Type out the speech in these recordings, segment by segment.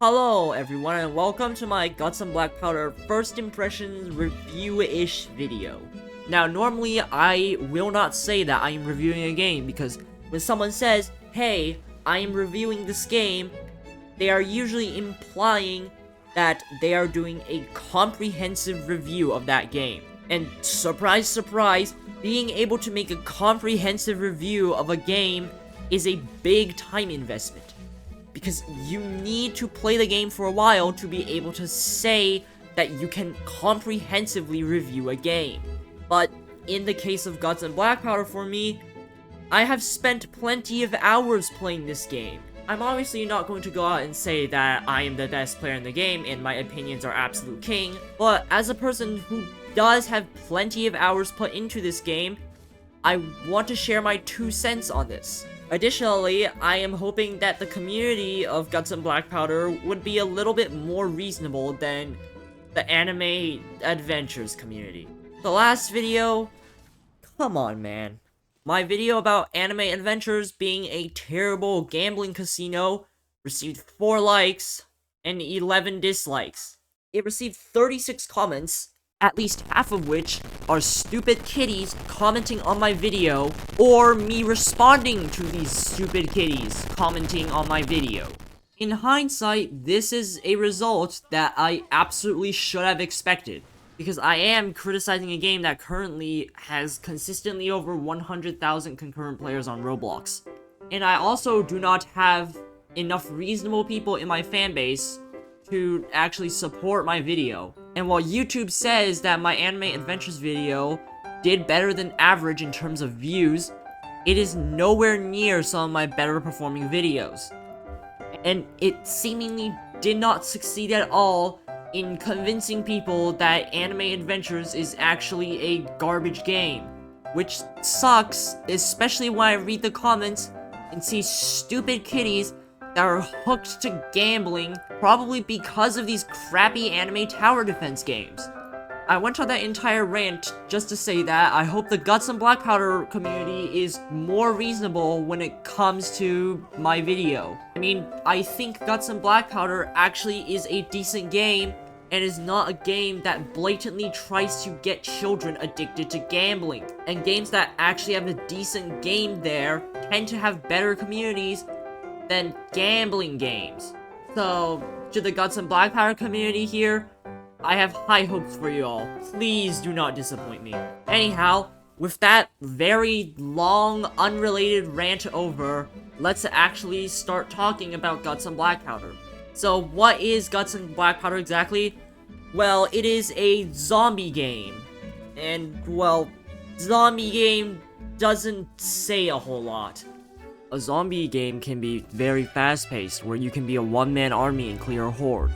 Hello everyone and welcome to my Guts and Blackpowder first impressions review-ish video. Now normally I will not say that I am reviewing a game because when someone says, hey, I am reviewing this game, they are usually implying that they are doing a comprehensive review of that game. And surprise surprise, being able to make a comprehensive review of a game is a big time investment. Because you need to play the game for a while to be able to say that you can comprehensively review a game. But in the case of Guts and Blackpowder for me, I have spent plenty of hours playing this game. I'm obviously not going to go out and say that I am the best player in the game and my opinions are absolute king, but as a person who does have plenty of hours put into this game, I want to share my 2 cents on this. Additionally, I am hoping that the community of Guts and Blackpowder would be a little bit more reasonable than the anime adventures community. The last video, come on man. My video about anime adventures being a terrible gambling casino received 4 likes and 11 dislikes. It received 36 comments, at least half of which are stupid kitties commenting on my video, or me responding to these stupid kitties commenting on my video. In hindsight, this is a result that I absolutely should have expected, because I am criticizing a game that currently has consistently over 100,000 concurrent players on Roblox. And I also do not have enough reasonable people in my fanbase to actually support my video. And while YouTube says that my anime adventures video did better than average in terms of views, it is nowhere near some of my better performing videos. And it seemingly did not succeed at all in convincing people that anime adventures is actually a garbage game. Which sucks, especially when I read the comments and see stupid kitties that are hooked to gambling, probably because of these crappy anime tower defense games. I went on that entire rant just to say that I hope the Guts and Blackpowder community is more reasonable when it comes to my video. I mean, I think Guts and Blackpowder actually is a decent game, and is not a game that blatantly tries to get children addicted to gambling. And games that actually have a decent game there tend to have better communities than gambling games. So, to the Guts and Blackpowder community here, I have high hopes for you all. Please do not disappoint me. Anyhow, with that very long, unrelated rant over, let's actually start talking about Guts and Blackpowder. So, what is Guts and Blackpowder exactly? Well, it is a zombie game. And, well, zombie game doesn't say a whole lot. A zombie game can be very fast-paced, where you can be a one-man army and clear a horde.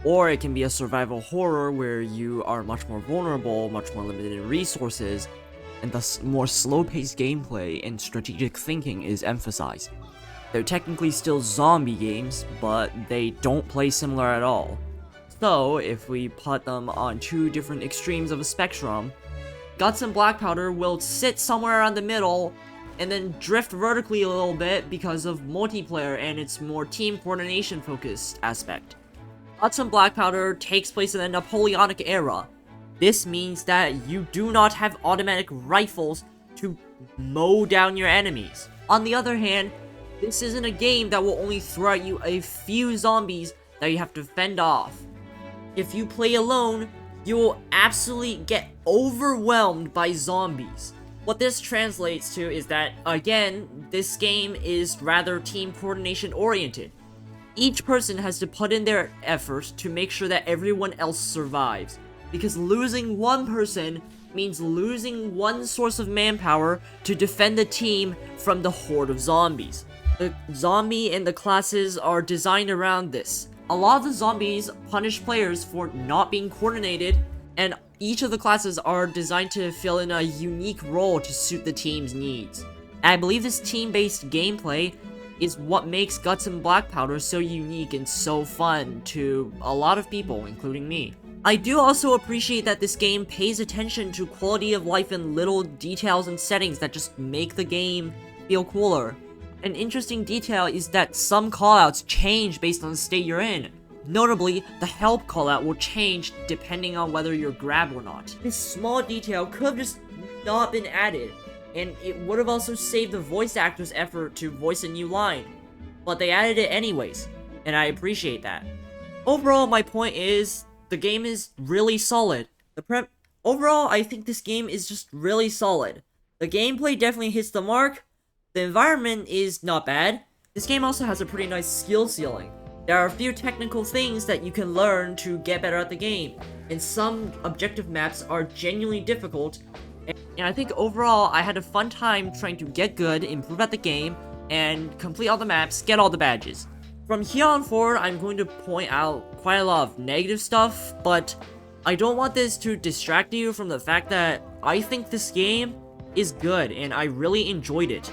Or it can be a survival horror where you are much more vulnerable, much more limited in resources, and thus more slow-paced gameplay and strategic thinking is emphasized. They're technically still zombie games, but they don't play similar at all. So, if we put them on 2 different extremes of a spectrum, Guts and Blackpowder will sit somewhere around the middle and then drift vertically a little bit because of multiplayer and its more team coordination focused aspect. Guts and Blackpowder takes place in the Napoleonic era. This means that you do not have automatic rifles to mow down your enemies. On the other hand, this isn't a game that will only throw at you a few zombies that you have to fend off. If you play alone, you will absolutely get overwhelmed by zombies. What this translates to is that, again, this game is rather team coordination oriented. Each person has to put in their effort to make sure that everyone else survives, because losing one person means losing one source of manpower to defend the team from the horde of zombies. The zombie and the classes are designed around this. A lot of the zombies punish players for not being coordinated, and each of the classes are designed to fill in a unique role to suit the team's needs. And I believe this team-based gameplay is what makes Guts and Blackpowder so unique and so fun to a lot of people, including me. I do also appreciate that this game pays attention to quality of life and little details and settings that just make the game feel cooler. An interesting detail is that some callouts change based on the state you're in. Notably, the help callout will change depending on whether you're grabbed or not. This small detail could have just not been added, and it would have also saved the voice actor's effort to voice a new line. But they added it anyways, and I appreciate that. Overall, my point is, the game is really solid. Overall, I think this game is just really solid. The gameplay definitely hits the mark. The environment is not bad. This game also has a pretty nice skill ceiling. There are a few technical things that you can learn to get better at the game, and some objective maps are genuinely difficult. And I think overall, I had a fun time trying to get good, improve at the game, and complete all the maps, get all the badges. From here on forward, I'm going to point out quite a lot of negative stuff, but I don't want this to distract you from the fact that I think this game is good, and I really enjoyed it.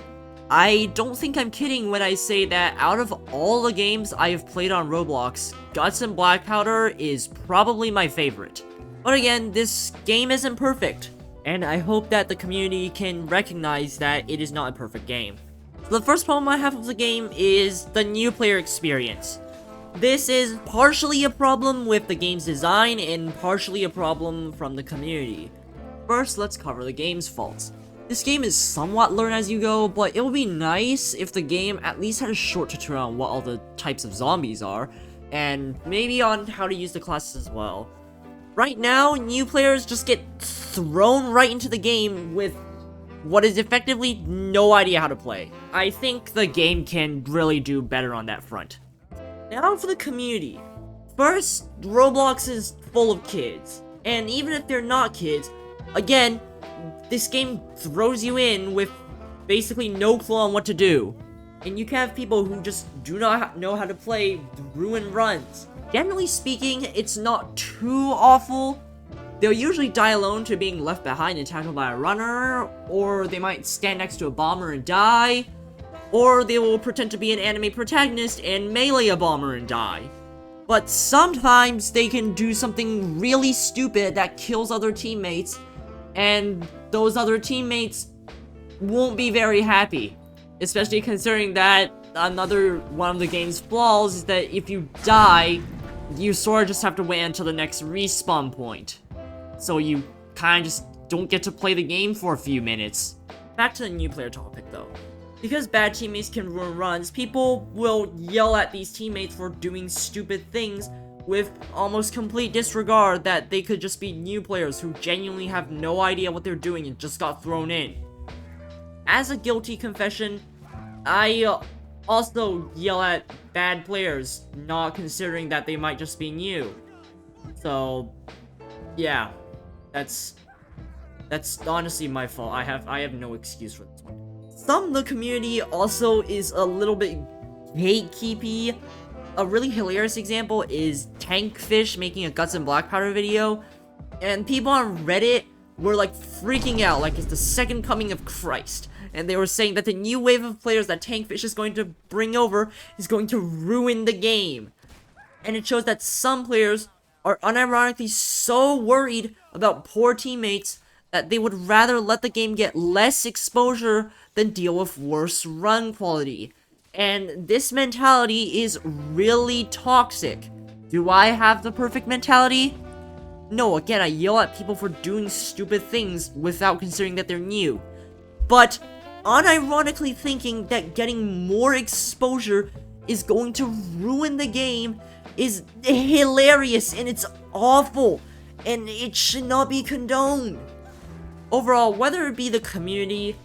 I don't think I'm kidding when I say that out of all the games I have played on Roblox, Guts and Blackpowder is probably my favorite. But again, this game isn't perfect, and I hope that the community can recognize that it is not a perfect game. So the first problem I have with the game is the new player experience. This is partially a problem with the game's design and partially a problem from the community. First, let's cover the game's faults. This game is somewhat learn as you go, but it would be nice if the game at least had a short tutorial on what all the types of zombies are, and maybe on how to use the classes as well. Right now, new players just get thrown right into the game with what is effectively no idea how to play. I think the game can really do better on that front. Now for the community. First, Roblox is full of kids, and even if they're not kids, again, this game throws you in with basically no clue on what to do. And you can have people who just do not know how to play ruin runs. Generally speaking, it's not too awful. They'll usually die alone to being left behind and tackled by a runner, or they might stand next to a bomber and die, or they will pretend to be an anime protagonist and melee a bomber and die. But sometimes they can do something really stupid that kills other teammates, and those other teammates won't be very happy. Especially considering that another one of the game's flaws is that if you die, you sort of just have to wait until the next respawn point. So you kind of just don't get to play the game for a few minutes. Back to the new player topic though. Because bad teammates can ruin runs, people will yell at these teammates for doing stupid things with almost complete disregard that they could just be new players who genuinely have no idea what they're doing and just got thrown in. As a guilty confession, I also yell at bad players, not considering that they might just be new. So, yeah, that's honestly my fault. I have no excuse for this one. Some of the community also is a little bit gatekeepy. A really hilarious example is Tankfish making a Guts and Blackpowder video, and people on Reddit were like freaking out like it's the second coming of Christ. And they were saying that the new wave of players that Tankfish is going to bring over is going to ruin the game. And it shows that some players are unironically so worried about poor teammates that they would rather let the game get less exposure than deal with worse run quality. And this mentality is really toxic. Do I have the perfect mentality? No, again, I yell at people for doing stupid things without considering that they're new. But unironically thinking that getting more exposure is going to ruin the game is hilarious, and it's awful, and it should not be condoned. Overall, whether it be the community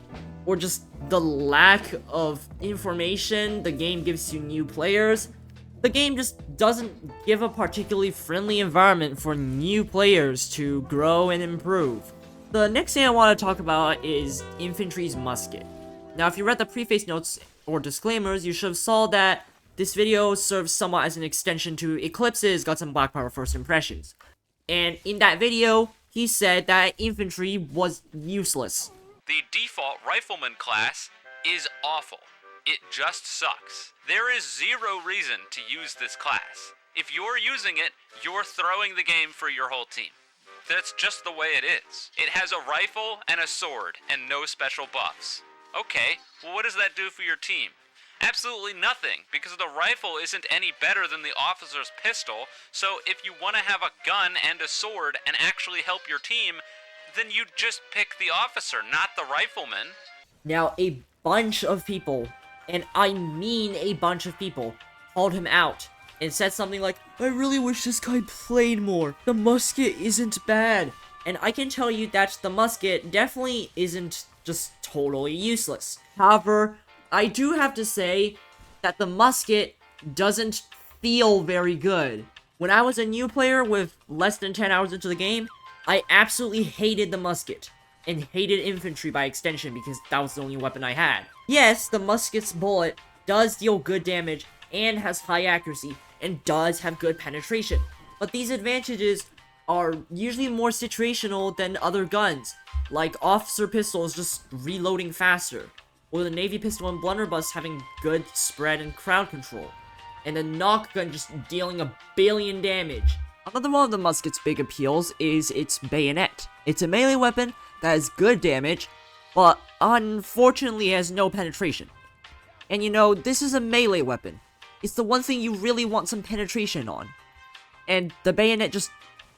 or just the lack of information the game gives to new players, the game just doesn't give a particularly friendly environment for new players to grow and improve. The next thing I want to talk about is Infantry's musket. Now, if you read the preface notes or disclaimers, you should have saw that this video serves somewhat as an extension to Eclipse's Guts and Blackpowder first impressions. And in that video, he said that infantry was useless. The default rifleman class is awful. It just sucks. There is zero reason to use this class. If you're using it, you're throwing the game for your whole team. That's just the way it is. It has a rifle and a sword and no special buffs. Okay, well what does that do for your team? Absolutely nothing, because the rifle isn't any better than the officer's pistol, so if you want to have a gun and a sword and actually help your team, then you just pick the officer, not the rifleman. Now, a bunch of people, and I mean a bunch of people, called him out and said something like, I really wish this guy played more. The musket isn't bad. And I can tell you that the musket definitely isn't just totally useless. However, I do have to say that the musket doesn't feel very good. When I was a new player with less than 10 hours into the game, I absolutely hated the musket, and hated infantry by extension because that was the only weapon I had. Yes, the musket's bullet does deal good damage and has high accuracy, and does have good penetration, but these advantages are usually more situational than other guns, like officer pistols just reloading faster, or the navy pistol and blunderbuss having good spread and crowd control, and the knock gun just dealing a billion damage. Another one of the musket's big appeals is its bayonet. It's a melee weapon that has good damage, but unfortunately has no penetration. And you know, this is a melee weapon. It's the one thing you really want some penetration on. And the bayonet just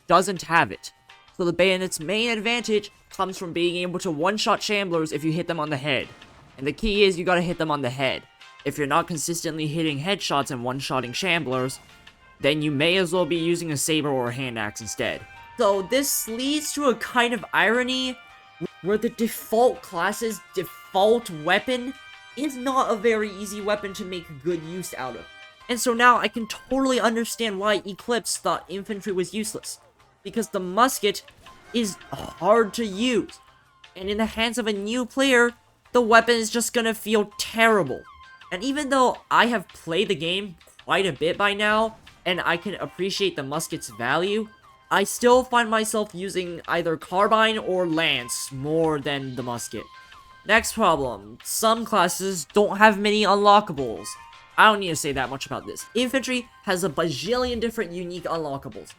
doesn't have it. So the bayonet's main advantage comes from being able to one-shot shamblers if you hit them on the head. And the key is you gotta hit them on the head. If you're not consistently hitting headshots and one-shotting shamblers, then you may as well be using a saber or a hand axe instead. So this leads to a kind of irony where the default class's default weapon is not a very easy weapon to make good use out of. And so now I can totally understand why Eclipse thought infantry was useless. Because the musket is hard to use. And in the hands of a new player, the weapon is just gonna feel terrible. And even though I have played the game quite a bit by now, and I can appreciate the musket's value, I still find myself using either carbine or lance more than the musket. Next problem, some classes don't have many unlockables. I don't need to say that much about this. Infantry has a bajillion different unique unlockables.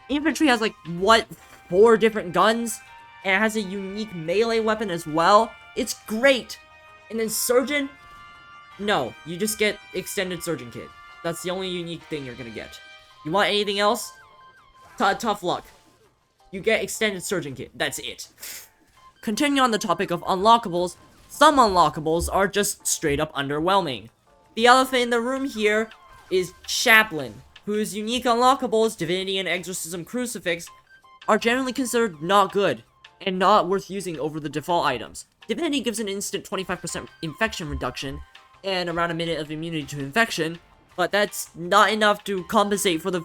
Infantry has like, what, 4 different guns? And it has a unique melee weapon as well. It's great! And then Surgeon? No, you just get Extended Surgeon Kit. That's the only unique thing you're gonna get. You want anything else? Tough luck. You get Extended Surgeon Kit. That's it. Continuing on the topic of unlockables, some unlockables are just straight up underwhelming. The elephant in the room here is Chaplain, whose unique unlockables, Divinity and Exorcism Crucifix, are generally considered not good, and not worth using over the default items. Divinity gives an instant 25% infection reduction, and around a minute of immunity to infection, but that's not enough to compensate for the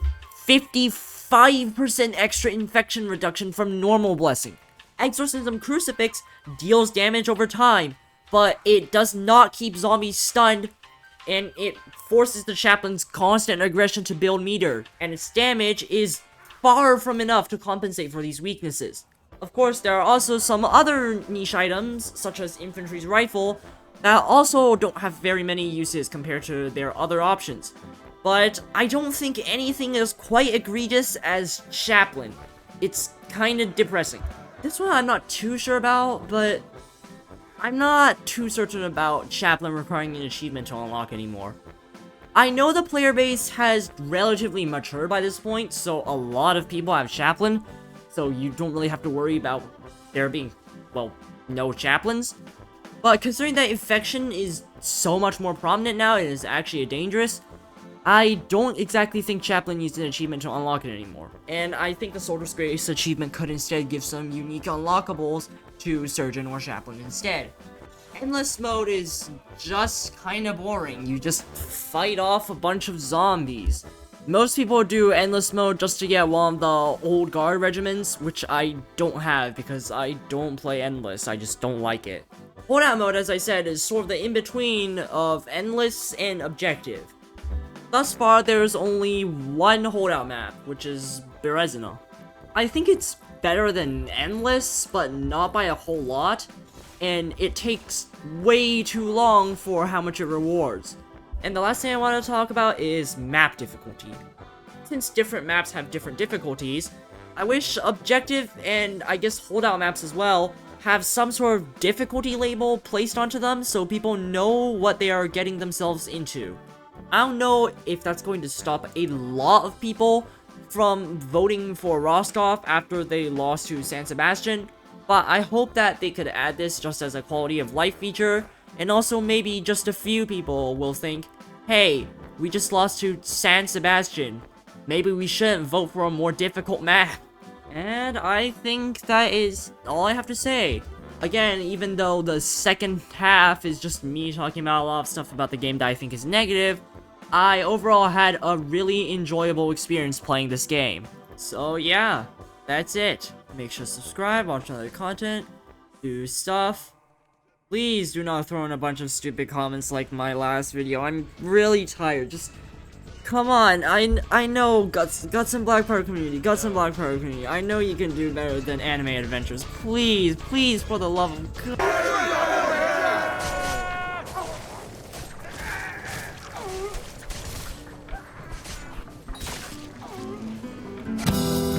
55% extra infection reduction from normal blessing. Exorcism Crucifix deals damage over time, but it does not keep zombies stunned, and it forces the chaplain's constant aggression to build meter, and its damage is far from enough to compensate for these weaknesses. Of course, there are also some other niche items, such as Infantry's Rifle, that also don't have very many uses compared to their other options. But I don't think anything is quite egregious as Chaplain. It's kinda depressing. This one I'm not too sure about, but I'm not too certain about Chaplain requiring an achievement to unlock anymore. I know the player base has relatively matured by this point, so a lot of people have Chaplain, so you don't really have to worry about there being, well, no Chaplains. But considering that infection is so much more prominent now and is actually dangerous, I don't exactly think Chaplain needs an achievement to unlock it anymore. And I think the Soldier's Grace achievement could instead give some unique unlockables to Surgeon or Chaplain instead. Endless mode is just kinda boring. You just fight off a bunch of zombies. Most people do Endless mode just to get one of the old guard regiments, which I don't have because I don't play Endless, I just don't like it. Holdout mode, as I said, is sort of the in-between of Endless and Objective. Thus far, there's only one holdout map, which is Berezina. I think it's better than Endless, but not by a whole lot, and it takes way too long for how much it rewards. And the last thing I want to talk about is map difficulty. Since different maps have different difficulties, I wish Objective and I guess holdout maps as well have some sort of difficulty label placed onto them so people know what they are getting themselves into. I don't know if that's going to stop a lot of people from voting for Rostov after they lost to San Sebastian, but I hope that they could add this just as a quality of life feature, and also maybe just a few people will think, hey, we just lost to San Sebastian, maybe we shouldn't vote for a more difficult map. And I think that is all I have to say. Again, even though the second half is just me talking about a lot of stuff about the game that I think is negative, I overall had a really enjoyable experience playing this game. So yeah, that's it. Make sure to subscribe, watch other content, do stuff. Please do not throw in a bunch of stupid comments like my last video. I'm really tired. Just come on. I know Guts and Blackpowder community. I know you can do better than anime adventures. Please, for the love of God.